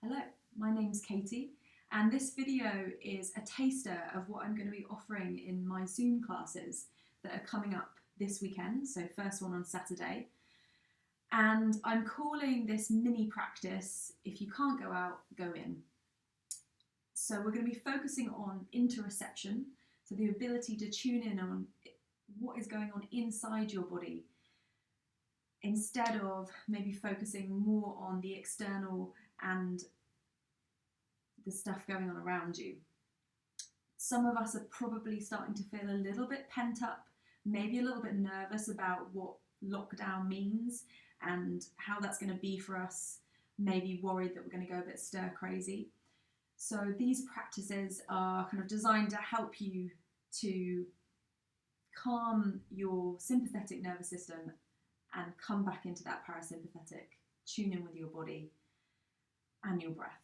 Hello, my name's Katie, and this video is a taster of what I'm going to be offering in my Zoom classes that are coming up this weekend, so first one on Saturday. And I'm calling this mini practice, if you can't go out, go in. So we're going to be focusing on interoception, so the ability to tune in on what is going on inside your body, instead of maybe focusing more on the external and the stuff going on around you. Some of us are probably starting to feel a little bit pent up, maybe a little bit nervous about what lockdown means and how that's going to be for us, maybe worried that we're going to go a bit stir crazy. So these practices are kind of designed to help you to calm your sympathetic nervous system and come back into that parasympathetic, tune in with your body and your breath.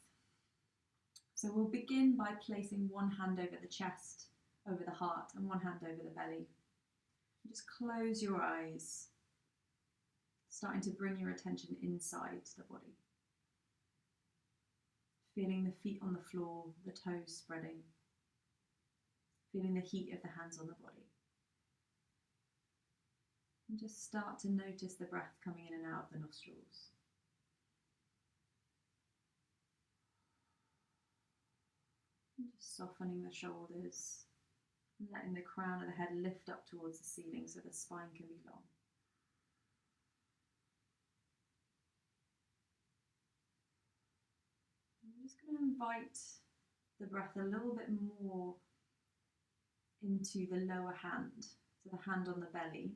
So we'll begin by placing one hand over the chest, over the heart, and one hand over the belly. Just close your eyes, starting to bring your attention inside the body. Feeling the feet on the floor, the toes spreading. Feeling the heat of the hands on the body. And just start to notice the breath coming in and out of the nostrils. And just softening the shoulders, and letting the crown of the head lift up towards the ceiling so the spine can be long. I'm just going to invite the breath a little bit more into the lower hand, so the hand on the belly.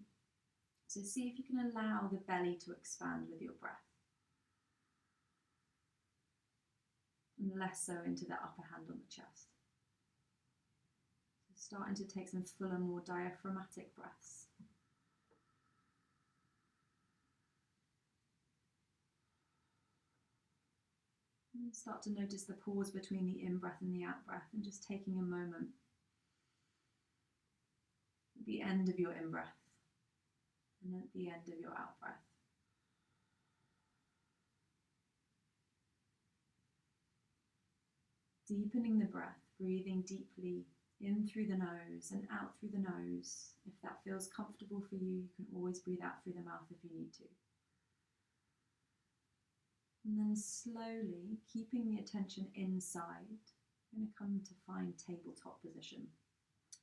So see if you can allow the belly to expand with your breath. And less so into the upper hand on the chest. So starting to take some fuller, more diaphragmatic breaths. And start to notice the pause between the in-breath and the out-breath, and just taking a moment at the end of your in-breath and at the end of your out-breath. Deepening the breath, breathing deeply in through the nose and out through the nose. If that feels comfortable for you, you can always breathe out through the mouth if you need to. And then slowly, keeping the attention inside, I'm going to come to find tabletop position.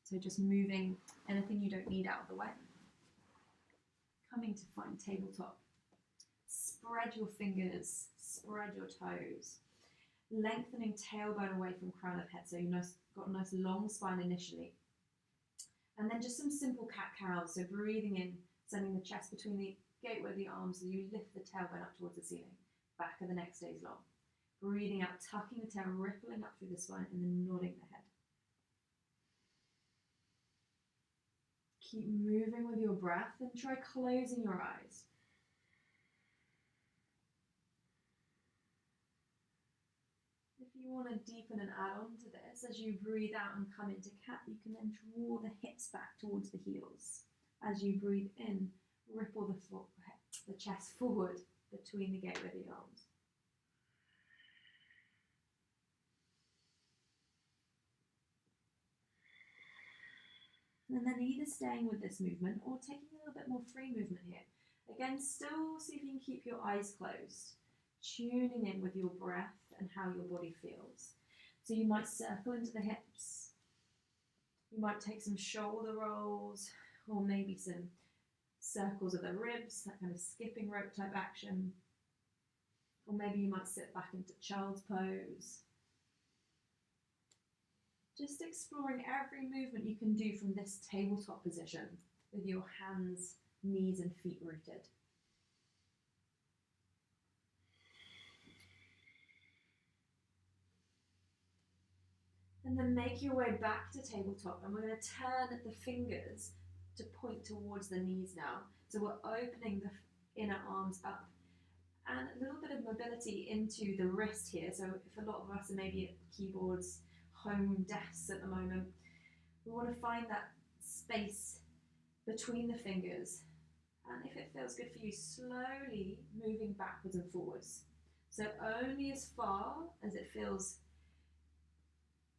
So just moving anything you don't need out of the way. Coming to find tabletop. Spread your fingers, spread your toes. Lengthening tailbone away from crown of head, so you've got a nice long spine initially. And then just some simple cat-cows, so breathing in, sending the chest between the gateway of the arms as you lift the tailbone up towards the ceiling. Back of the neck stays long. Breathing out, tucking the tail, rippling up through the spine, and then nodding the head. Keep moving with your breath and try closing your eyes. If you want to deepen and add on to this, as you breathe out and come into cat, you can then draw the hips back towards the heels. As you breathe in, ripple the chest forward between the gateway of the arms. And then either staying with this movement or taking a little bit more free movement here. Again, still see if you can keep your eyes closed, tuning in with your breath and how your body feels. So you might circle into the hips. You might take some shoulder rolls, or maybe some circles of the ribs, that kind of skipping rope type action. Or maybe you might sit back into child's pose. Just exploring every movement you can do from this tabletop position with your hands, knees and feet rooted. And then make your way back to tabletop, and we're going to turn the fingers to point towards the knees now. So we're opening the inner arms up and a little bit of mobility into the wrist here. So if a lot of us are maybe at keyboards, home desks at the moment, we want to find that space between the fingers. And if it feels good for you, slowly moving backwards and forwards. So only as far as it feels,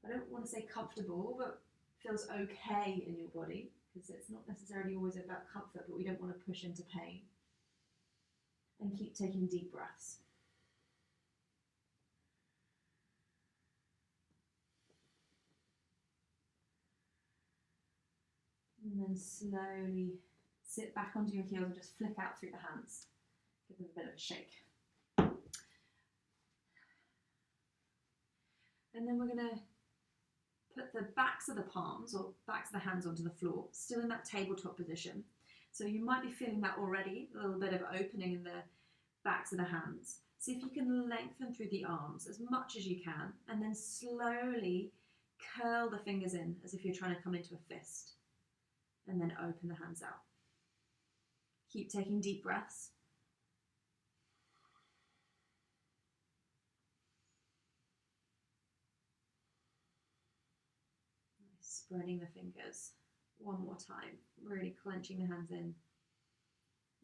I don't want to say comfortable, but feels okay in your body, because it's not necessarily always about comfort, but we don't want to push into pain. And keep taking deep breaths. And then slowly sit back onto your heels and just flick out through the hands. Give them a bit of a shake. And then we're going to put the backs of the palms or backs of the hands onto the floor, still in that tabletop position. So you might be feeling that already, a little bit of opening in the backs of the hands. See if you can lengthen through the arms as much as you can, and then slowly curl the fingers in as if you're trying to come into a fist, and then open the hands out. Keep taking deep breaths. Spreading the fingers one more time, really clenching the hands in,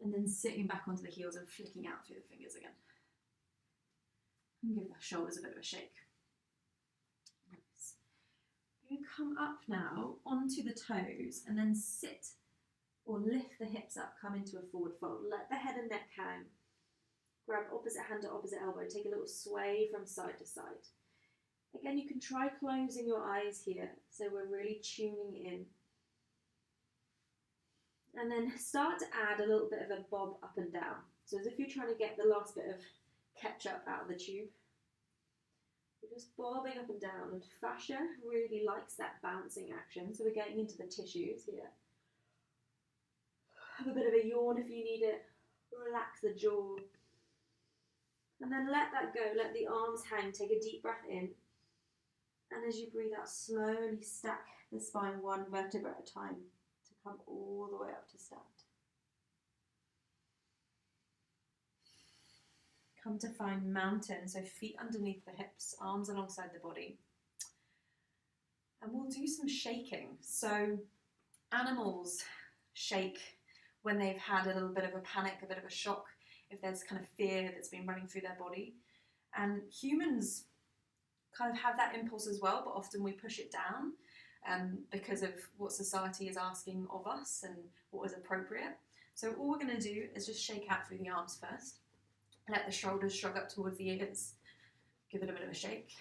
and then sitting back onto the heels and flicking out through the fingers again. And give the shoulders a bit of a shake. Nice. You're going to come up now onto the toes and then sit or lift the hips up, come into a forward fold. Let the head and neck hang. Grab opposite hand to opposite elbow. Take a little sway from side to side. Again, you can try closing your eyes here, so we're really tuning in. And then start to add a little bit of a bob up and down. So as if you're trying to get the last bit of ketchup out of the tube. We're just bobbing up and down, and fascia really likes that bouncing action. So we're getting into the tissues here. Have a bit of a yawn if you need it. Relax the jaw. And then let that go, let the arms hang. Take a deep breath in. And as you breathe out, slowly stack the spine one vertebra at a time to come all the way up to stand. Come to find mountain, so feet underneath the hips, arms alongside the body. And we'll do some shaking. So animals shake when they've had a little bit of a panic, a bit of a shock, if there's kind of fear that's been running through their body. And humans kind of have that impulse as well, but often we push it down because of what society is asking of us and what is appropriate. So all we're going to do is just shake out through the arms first. Let the shoulders shrug up towards the ears. Give it a bit of a shake.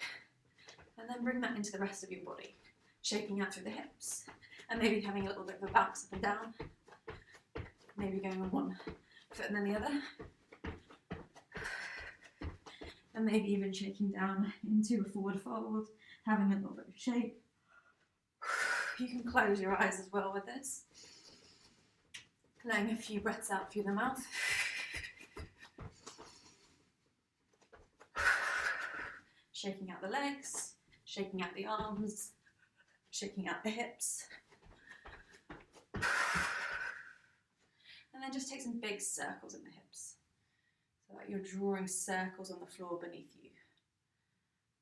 And then bring that into the rest of your body. Shaking out through the hips. And maybe having a little bit of a bounce up and down. Maybe going on one foot and then the other. And maybe even shaking down into a forward fold, having a little bit of shake. You can close your eyes as well with this. Letting a few breaths out through the mouth. Shaking out the legs, shaking out the arms, shaking out the hips. And then just take some big circles in the hips. So that you're drawing circles on the floor beneath you.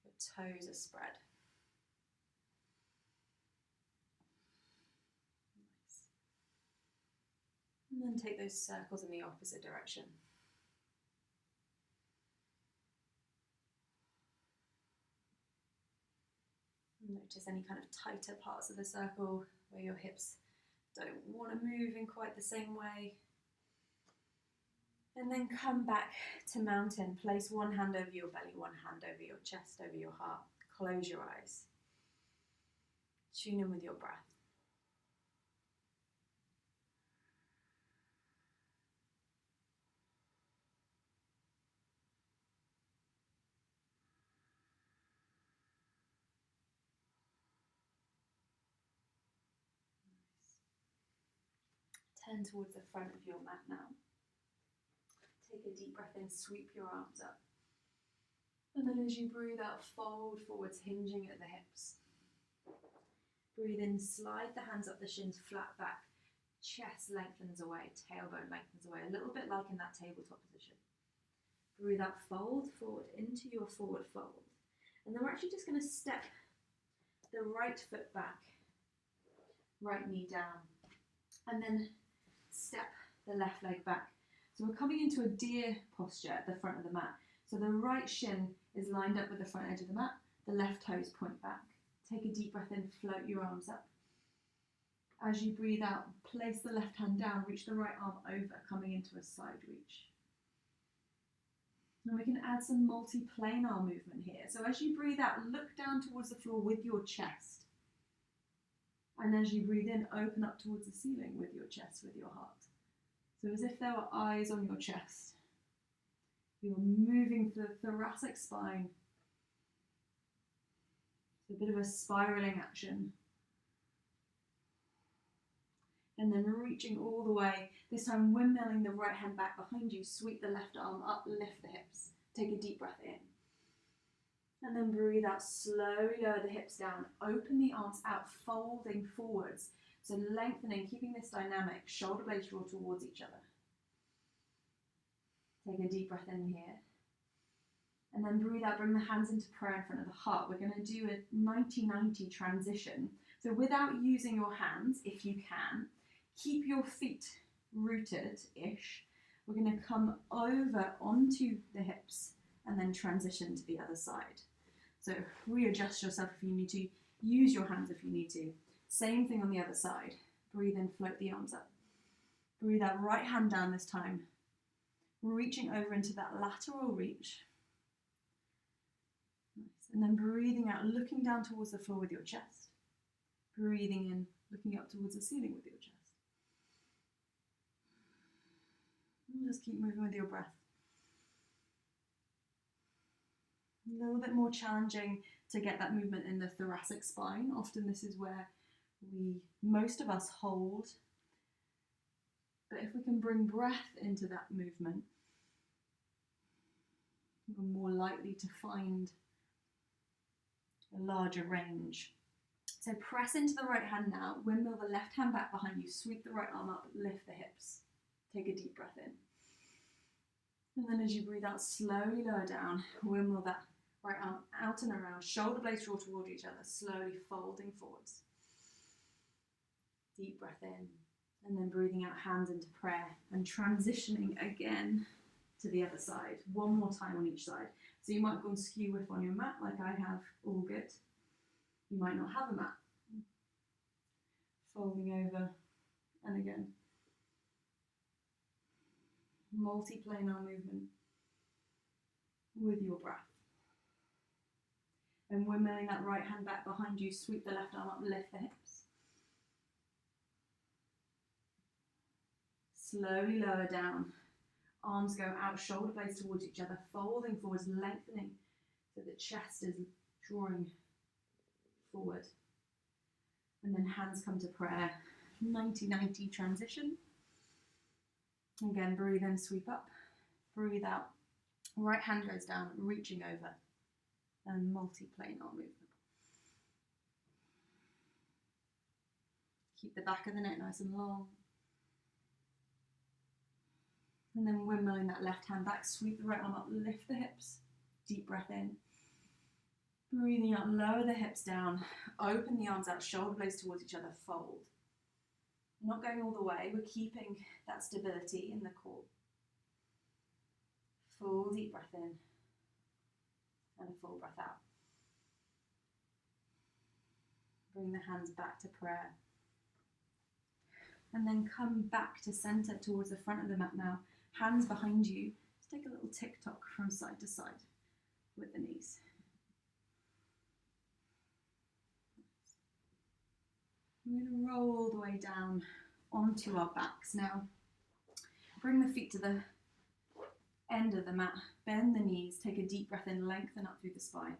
Your toes are spread. Nice. And then take those circles in the opposite direction. Notice any kind of tighter parts of the circle where your hips don't want to move in quite the same way. And then come back to mountain. Place one hand over your belly, one hand over your chest, over your heart. Close your eyes. Tune in with your breath. Turn towards the front of your mat now. Take a deep breath in, sweep your arms up. And then as you breathe out, fold forwards, hinging at the hips. Breathe in, slide the hands up the shins, flat back. Chest lengthens away, tailbone lengthens away, a little bit like in that tabletop position. Breathe out, fold forward into your forward fold. And then we're actually just going to step the right foot back, right knee down, and then step the left leg back. So we're coming into a deer posture at the front of the mat. So the right shin is lined up with the front edge of the mat, the left toes point back. Take a deep breath in, float your arms up. As you breathe out, place the left hand down, reach the right arm over, coming into a side reach. And we can add some multi-planar movement here. So as you breathe out, look down towards the floor with your chest. And as you breathe in, open up towards the ceiling with your chest, with your heart. So as if there were eyes on your chest. You're moving the thoracic spine. It's a bit of a spiraling action. And then reaching all the way, this time windmilling the right hand back behind you, sweep the left arm up, lift the hips. Take a deep breath in. And then breathe out, slowly lower the hips down, open the arms out, folding forwards. So lengthening, keeping this dynamic, shoulder blades draw towards each other. Take a deep breath in here. And then breathe out, bring the hands into prayer in front of the heart. We're going to do a 90-90 transition. So without using your hands, if you can, keep your feet rooted-ish. We're going to come over onto the hips and then transition to the other side. So readjust yourself if you need to. Use your hands if you need to. Same thing on the other side. Breathe in, float the arms up. Breathe out, right hand down this time. Reaching over into that lateral reach. Nice. And then breathing out, looking down towards the floor with your chest. Breathing in, looking up towards the ceiling with your chest. And just keep moving with your breath. A little bit more challenging to get that movement in the thoracic spine. Often this is where most of us hold. But if we can bring breath into that movement, we're more likely to find a larger range. So press into the right hand now, windmill the left hand back behind you, sweep the right arm up, lift the hips. Take a deep breath in. And then as you breathe out, slowly lower down, windmill that right arm out and around, shoulder blades draw toward each other, slowly folding forwards. Deep breath in, and then breathing out, hands into prayer, and transitioning again to the other side. One more time on each side. So you might go and skew whiff on your mat like I have, all good. You might not have a mat. Folding over, and again. Multi-planar movement with your breath. And windmilling that right hand back behind you, sweep the left arm up, lift the hips. Slowly lower down, arms go out, shoulder blades towards each other, folding forwards, lengthening so the chest is drawing forward. And then hands come to prayer, 90-90 transition. Again, breathe in, sweep up, breathe out, right hand goes down, reaching over, and multi-planar movement. Keep the back of the neck nice and long. And then windmilling that left hand back, sweep the right arm up, lift the hips, deep breath in. Breathing out, lower the hips down, open the arms out, shoulder blades towards each other, fold. Not going all the way, we're keeping that stability in the core. Full deep breath in and a full breath out. Bring the hands back to prayer. And then come back to center towards the front of the mat now. Hands behind you. Just take a little tick-tock from side to side with the knees. We're going to roll all the way down onto our backs now. Bring the feet to the end of the mat. Bend the knees. Take a deep breath in. Lengthen up through the spine.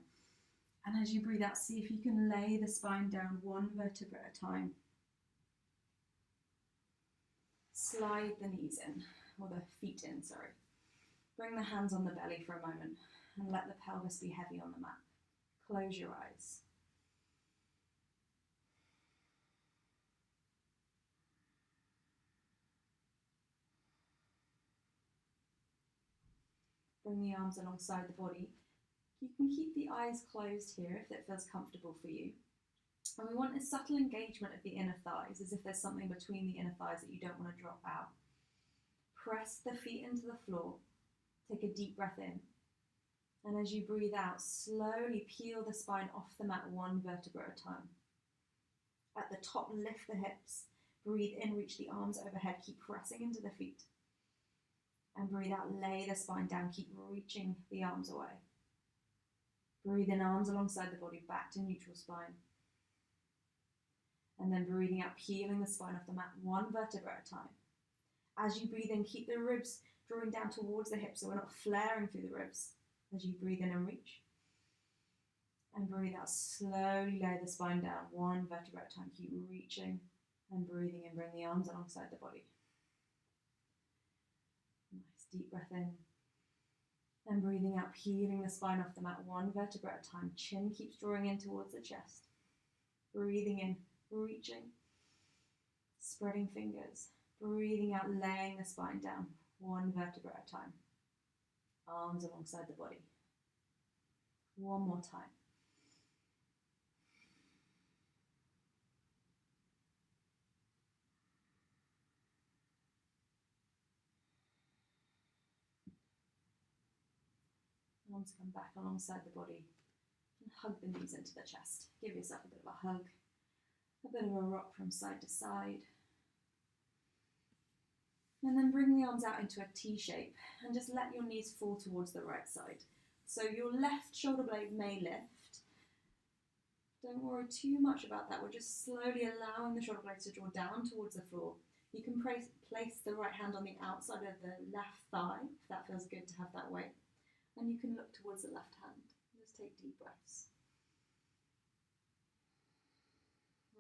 And as you breathe out, see if you can lay the spine down one vertebra at a time. Slide the knees in, or the feet in, sorry. Bring the hands on the belly for a moment and let the pelvis be heavy on the mat. Close your eyes. Bring the arms alongside the body. You can keep the eyes closed here if it feels comfortable for you. And we want a subtle engagement of the inner thighs, as if there's something between the inner thighs that you don't want to drop out. Press the feet into the floor. Take a deep breath in. And as you breathe out, slowly peel the spine off the mat one vertebra at a time. At the top, lift the hips. Breathe in, reach the arms overhead. Keep pressing into the feet. And breathe out, lay the spine down. Keep reaching the arms away. Breathe in, arms alongside the body, back to neutral spine. And then breathing out, peeling the spine off the mat, one vertebra at a time. As you breathe in, keep the ribs drawing down towards the hips so we're not flaring through the ribs. As you breathe in and reach. And breathe out, slowly lay the spine down, one vertebra at a time. Keep reaching and breathing in, bring the arms alongside the body. Nice deep breath in. And breathing out, peeling the spine off the mat, one vertebra at a time. Chin keeps drawing in towards the chest. Breathing in, reaching, spreading fingers. Breathing out, laying the spine down, one vertebra at a time. Arms alongside the body. One more time. Arms come back alongside the body. And hug the knees into the chest. Give yourself a bit of a hug. A bit of a rock from side to side. And then bring the arms out into a T shape and just let your knees fall towards the right side. So your left shoulder blade may lift. Don't worry too much about that. We're just slowly allowing the shoulder blades to draw down towards the floor. You can place the right hand on the outside of the left thigh, if that feels good to have that weight. And you can look towards the left hand. Just take deep breaths.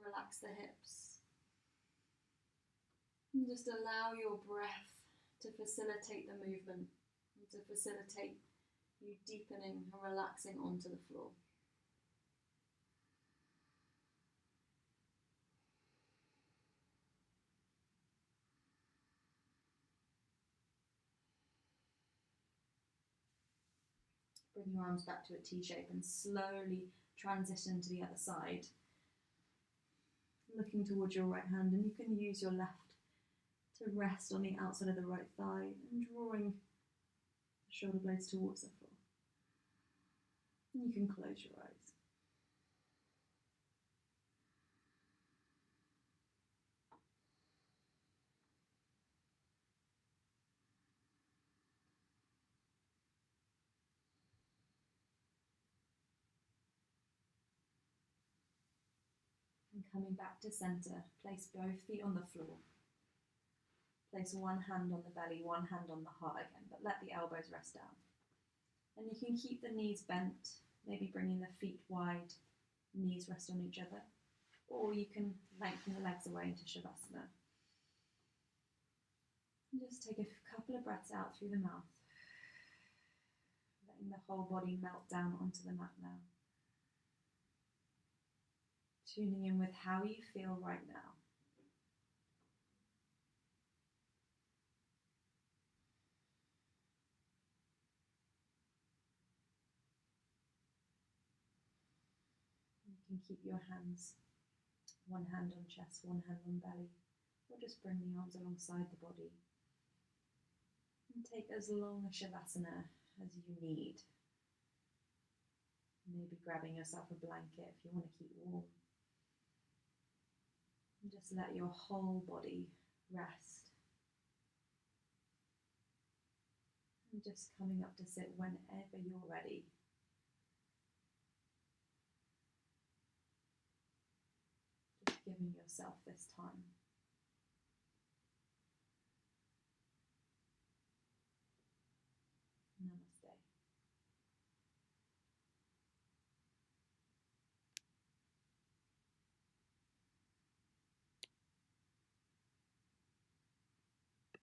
Relax the hips. And just allow your breath to facilitate the movement and to facilitate you deepening and relaxing onto the floor. Bring your arms back to a T shape and slowly transition to the other side. Looking towards your right hand, and you can use your left to rest on the outside of the right thigh and drawing the shoulder blades towards the floor. And you can close your eyes. And coming back to center, place both feet on the floor. Place one hand on the belly, one hand on the heart again, but let the elbows rest down. And you can keep the knees bent, maybe bringing the feet wide, knees rest on each other. Or you can lengthen the legs away into Shavasana. And just take a couple of breaths out through the mouth, letting the whole body melt down onto the mat now. Tuning in with how you feel right now. You can keep your hands, one hand on chest, one hand on belly, or just bring the arms alongside the body. And take as long a Shavasana as you need. Maybe grabbing yourself a blanket if you want to keep warm. And just let your whole body rest. And just coming up to sit whenever you're ready. Just giving yourself this time.